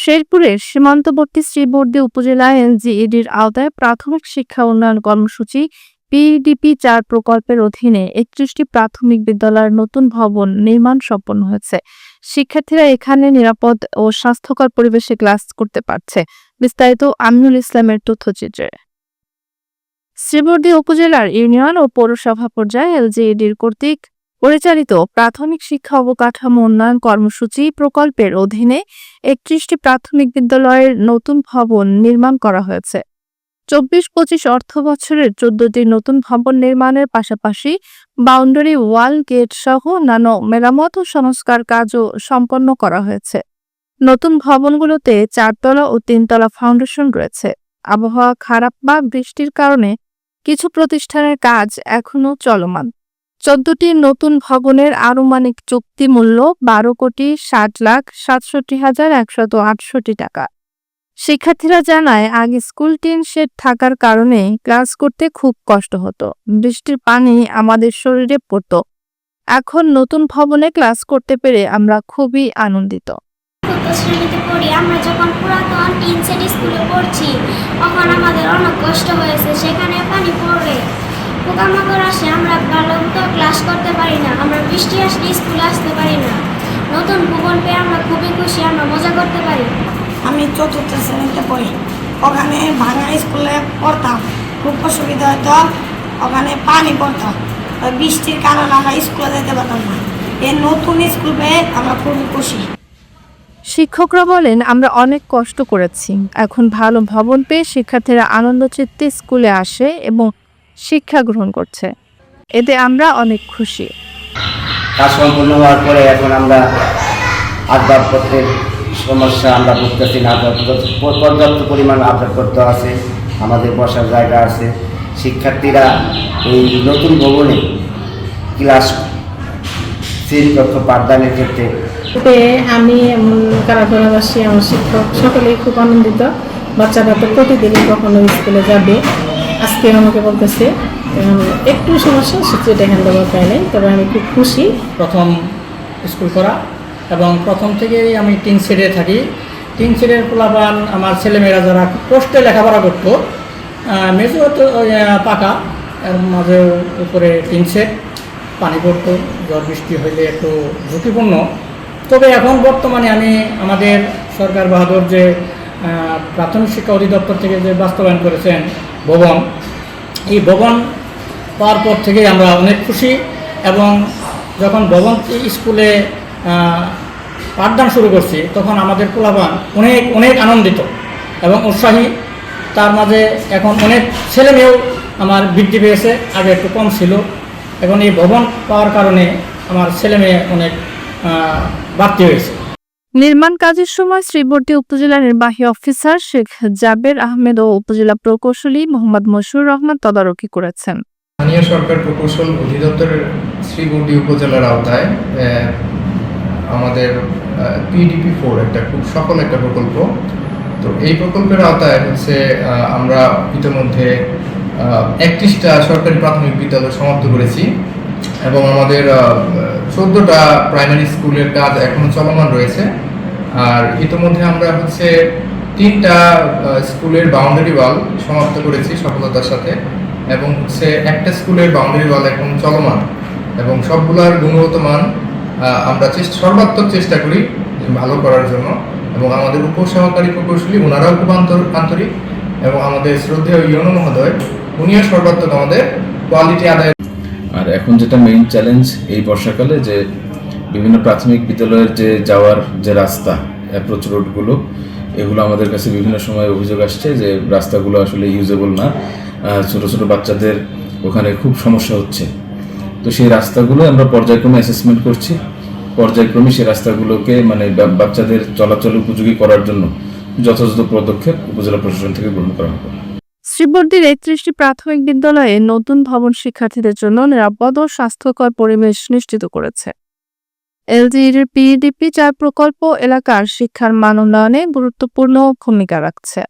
শেরপুরের সীমান্তবর্তী শ্রীবর্দী উপজেলায় এলজিইডির আওতায় প্রাথমিক শিক্ষা উন্নয়ন কর্মসূচি PDP-4 প্রকল্পের অধীনে 31টি প্রাথমিক বিদ্যালয়ের নতুন ভবন নির্মাণ সম্পন্ন হয়েছে। শিক্ষার্থীরা এখানে নিরাপদ ও স্বাস্থ্যকর পরিবেশে ক্লাস করতে পারছে। বিস্তারিত আমিনুল ইসলামের তথ্যচিত্রে। শ্রীবর্দী উপজেলার ইউনিয়ন ও পৌরসভা পর্যায়ে এলজিইডির কর্তৃক পরিচালিত প্রাথমিক শিক্ষা অবকাঠামো উন্নয়ন কর্মসূচি প্রকল্পের অধীনে 31টি প্রাথমিক বিদ্যালয়ের নতুন ভবন নির্মাণ করা হয়েছে। 24-25 অর্থ বছরের 14টি নতুন ভবন নির্মাণের পাশাপাশি বাউন্ডারি ওয়াল, গেট সহ অন্যান্য মেরামত ও সংস্কার কাজও সম্পন্ন করা হয়েছে। নতুন ভবনগুলোতে 4 তলা ও 3 তলা ফাউন্ডেশন রয়েছে। আবহাওয়া খারাপ বা বৃষ্টির কারণে কিছু প্রতিষ্ঠানের কাজ এখনো চলমান। 14টি নতুন ভবনের আনুমানিক চুক্তি মূল্য 12,60,67,168 টাকা। শিক্ষার্থীরা জানায়, আগে স্কুল টিন শেড থাকার কারণে ক্লাস করতে খুব কষ্ট হতো। বৃষ্টির পানি আমাদের শরীরে পড়তো। এখন নতুন ভবনে ক্লাস করতে পেরে আমরা খুবই আনন্দিত। আমরা যখন পুরাতন টিন শেড স্কুলে পড়ছি তখন আমাদের অনেক কষ্ট হয়েছে। সেখানে পানি পড়ে পোকামাকড় আসে, আমরা ভালো মতো ক্লাস করতে পারি না। আমরা বৃষ্টি আসলে স্কুলে আসতে পারি না। নতুন ভবন পেয়ে আমরা খুবই খুশি, আমরা মজা করতে পারি। আমি 4th শ্রেণীতে পড়ি। ওখানে ভাঙা স্কুলে পড়তাম, খুব অসুবিধা হতো। ওখানে পানি পড়তো, বৃষ্টির কারণে আমরা স্কুলে যেতে পারতাম না। এই নতুন স্কুল পেয়ে আমরা খুবই খুশি। শিক্ষকরা বলেন, আমরা অনেক কষ্ট করেছি। এখন ভালো ভবন পেয়ে শিক্ষার্থীরা আনন্দচিত্তে স্কুলে আসে এবং শিক্ষা গ্রহণ করছে। এতে আমরা অনেক খুশি। কাজ সম্পূর্ণ হওয়ার পরে এখন আমরা আসবাবপত্রের সমস্যা আমরা ভুগতেছি না। পর্যাপ্ত পরিমাণ আসবাবপত্র আছে, আমাদের বসার জায়গা আছে। শিক্ষার্থীরা এই নতুন ভবনে ক্লাস শ্রেণীকক্ষ পাঠদানের ক্ষেত্রে আমি কারাগারবাসী, আমার শিক্ষক সকলেই খুব আনন্দিত। বাচ্চারা তো প্রতিদিনই কখনো স্কুলে যাবে, আজকে আমাকে বলতেছে একটু সমস্যা সেটা হ্যান্ডওভার পাই নাই, তবে আমি খুব খুশি। প্রথম স্কুল করা এবং প্রথম থেকেই আমি টিন শেডে থাকি। টিন শেডের পোলাপান আমার ছেলেমেয়েরা যারা কষ্টে লেখাপড়া করতো, মেঝে তো পাকা, এর মাঝে উপরে টিন শেড, পানি পড়তো, ঝড় বৃষ্টি হইলে একটু ঝুঁকিপূর্ণ। তবে এখন বর্তমানে আমি আমাদের সরকার বাহাদুর যে প্রাথমিক শিক্ষা অধিদপ্তর থেকে যে বাস্তবায়ন করেছেন ভবন, এই ভবন পাওয়ার পর থেকেই আমরা অনেক খুশি। এবং যখন ভবন স্কুলে পাঠদান শুরু করছি তখন আমাদের পোলাপান অনেক অনেক আনন্দিত এবং উৎসাহী। তার মাঝে এখন অনেক ছেলে মেয়েও আমার বৃদ্ধি পেয়েছে, আগে একটু কম ছিল। এখন এই ভবন পাওয়ার কারণে আমার ছেলে মেয়ে অনেক বাড়তি হয়েছে। নির্মাণ কাজের সময় শ্রীবর্দী উপজেলা নির্বাহী অফিসার শেখ জাবের আহমেদ ও উপজেলা প্রকৌশলী মোহাম্মদ মশিউর রহমান তদারকি করেছেন। স্থানীয় সরকার প্রকৌশল অধিদপ্তরের শ্রীবর্দী উপজেলার আওতায় আমাদের PDP-4 একটা খুব সফল একটা প্রকল্প। তো এই প্রকল্পের আওতায় হচ্ছে আমরা ইতিমধ্যে 31টা সরকারি প্রাথমিক বিদ্যালয় সমাপ্ত করেছি এবং আমাদের 14টা প্রাইমারি স্কুলের কাজ এখনো চলমান রয়েছে। আর ইতিমধ্যে আমরা হচ্ছে 3টা স্কুলের বাউন্ডারি ওয়াল সমাপ্ত করেছি সফলতার সাথে, এবং হচ্ছে একটা স্কুলের বাউন্ডারি ওয়াল এখন চলমান। এবং সবগুলোর গুণগত মান আমরা সর্বাত্মক চেষ্টা করি ভালো করার জন্য। এবং আমাদের উপসহকারী প্রকৌশলী ওনারাও খুব আন্তরিক, এবং আমাদের শ্রদ্ধেয় ইউনো মহোদয় উনিও সর্বাত্মক আমাদের কোয়ালিটি আদায়। আর এখন যেটা মেইন চ্যালেঞ্জ এই বর্ষাকালে, যে বিভিন্ন প্রাথমিক বিদ্যালয়ের যে যাওয়ার যে রাস্তা, অ্যাপ্রোচ রোডগুলো, এগুলো আমাদের কাছে বিভিন্ন সময় অভিযোগ আসছে যে রাস্তাগুলো আসলে ইউজেবল না, ছোট ছোট বাচ্চাদের ওখানে খুব সমস্যা হচ্ছে। তো সেই রাস্তাগুলো আমরা পর্যায়ক্রমে অ্যাসেসমেন্ট করছি, পর্যায়ক্রমে সেই রাস্তাগুলোকে মানে বাচ্চাদের চলাচল উপযোগী করার জন্য যথাযথ পদক্ষেপ উপজেলা প্রশাসন থেকে গ্রহণ করা হবে। শ্রীবর্দীর 31টি প্রাথমিক বিদ্যালয়ে নতুন ভবন শিক্ষার্থীদের জন্য নিরাপদ ও স্বাস্থ্যকর পরিবেশ নিশ্চিত করেছে। এলজিইডির PDP-4 প্রকল্প এলাকার শিক্ষার মান উন্নয়নে গুরুত্বপূর্ণ ভূমিকা রাখছে।